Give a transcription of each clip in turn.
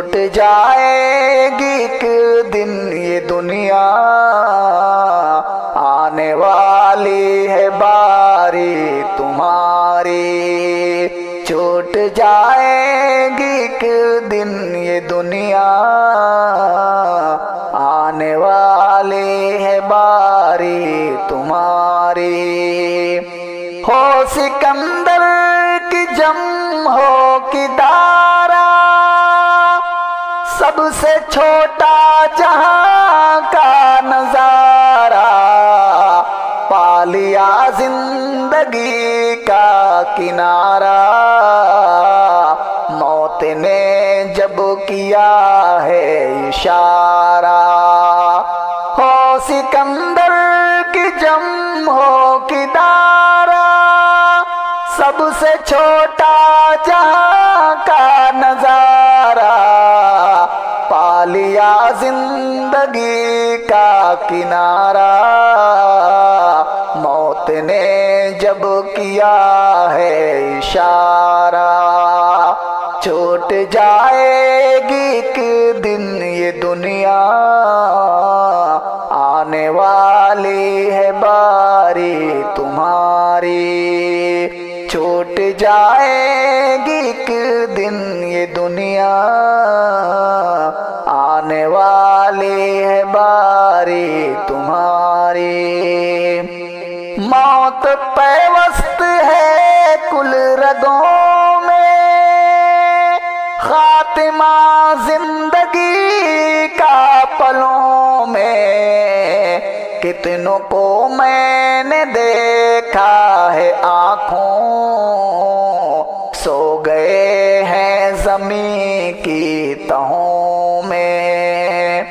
چھوٹ جائے گی ایک دن یہ دنیا، آنے والی ہے باری تمہاری۔ چھوٹ جائے گی ایک دن یہ دنیا، آنے والی ہے باری تمہاری۔ ہو سکندر کی جم ہو کی دارا، سب سے چھوٹا جہاں کا نظارہ، پا لیا زندگی کا کنارہ، موت نے جب کیا ہے اشارہ۔ ہو سکندر کی جم ہو کی دارا، سب سے چھوٹا جہاں کا نظارہ، پا لیا زندگی کا کنارہ، موت نے جب کیا ہے اشارہ۔ چھوٹ جائے گی ایک دن یہ دنیا، آنے والی ہے باری تمہاری۔ چھوٹ جائے گی ایک دن یہ دنیا، آنے والی ہے باری تمہاری۔ موت پیوست ہے کل رگوں میں، خاتمہ زندگی کا پلوں میں، کتنوں کو میں نے دیکھا ہے آنکھوں، سو گئے ہیں زمین کی تہوں میں۔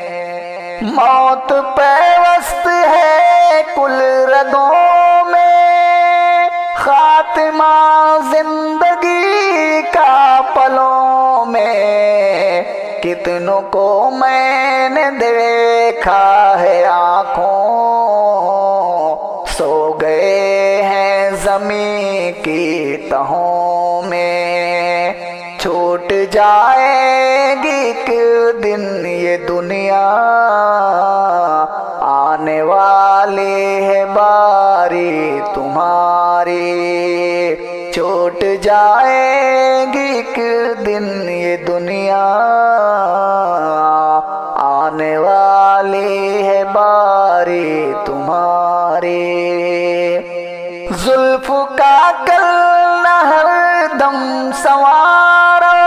موت پیوست ہے کل رگوں میں، خاتمہ زندگی کا پلوں میں، کتنوں کو میں نے دیکھا ہے آنکھوں، سو گئے ہیں زمین کی تہوں میں۔ چھوٹ جائے گی ایک دن یہ دنیا، آنے والی ہے باری تمہاری۔ چھوٹ جائے گی ایک دن یہ دنیا، آنے والی ہے باری تمہاری۔ زلف کا کل نہ ہر دم سنوارو،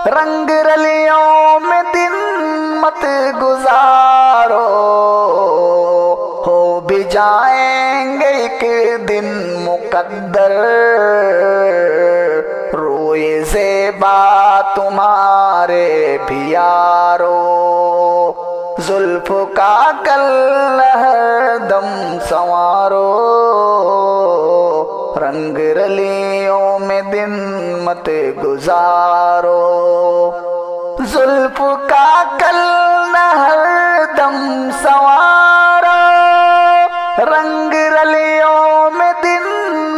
رنگ رلیوں میں دن مت گزارو، ہو بھی جائیں گے ایک دن مقدر، روئے زیبا تمہارے بھی یارو۔ زلف کا کل ہر دم سنوارو، رنگ رلیوں میں دن مت گزارو۔ زلف کا کل ہر دم سنوارو، رنگ رلیوں میں دن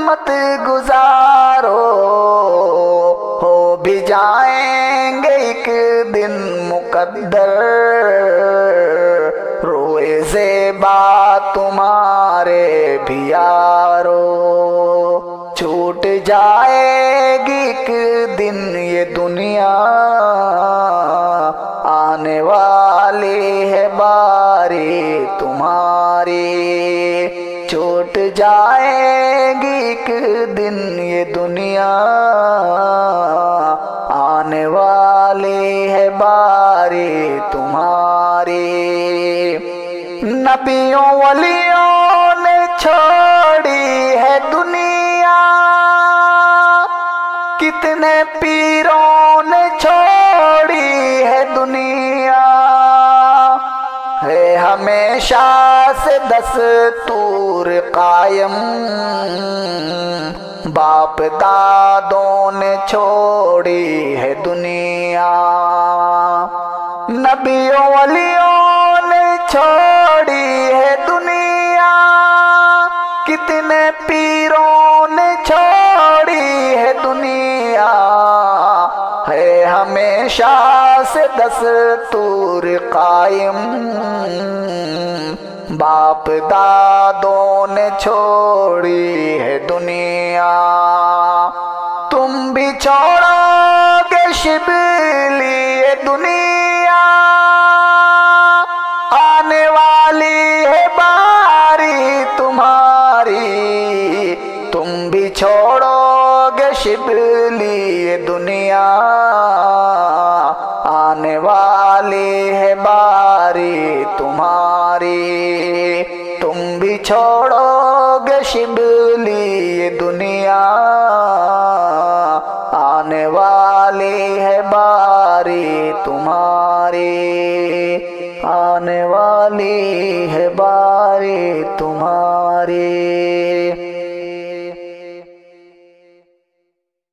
مت گزارو، ہو بھی جائیں گے ایک دن مقدر، روئے زیبا تمہارے بھی یارو۔ چھوٹ جائے گی ایک دن یہ دنیا، آنے والی ہے باری تمہاری۔ چھوٹ جائے گی ایک دن یہ دنیا، آنے والی ہے باری تمہاری۔ نبیوں ولیوں نے چھوڑی ہے دنیا، کتنے پیروں نے چھوڑی ہے دنیا، ہے ہمیشہ سے دستور قائم، باپ دادوں نے چھوڑی ہے دنیا۔ نبیوں ولیوں نے چھوڑی ہے دنیا، کتنے پیروں نے چھوڑی ہے دنیا، ہے ہمیشہ سے دستور قائم، باپ دادوں نے چھوڑی ہے دنیا، تم بھی چھوڑو گے شبلی یہ دنیا، آنے والی ہے باری تمہاری، تم بھی چھوڑو گے شبلی یہ دنیا، آنے والی ہے باری تمہاری، تم بھی چھوڑو گے شبلی یہ دنیا، آنے والی ہے باری تمہاری، آنے والی ہے باری تمہاری۔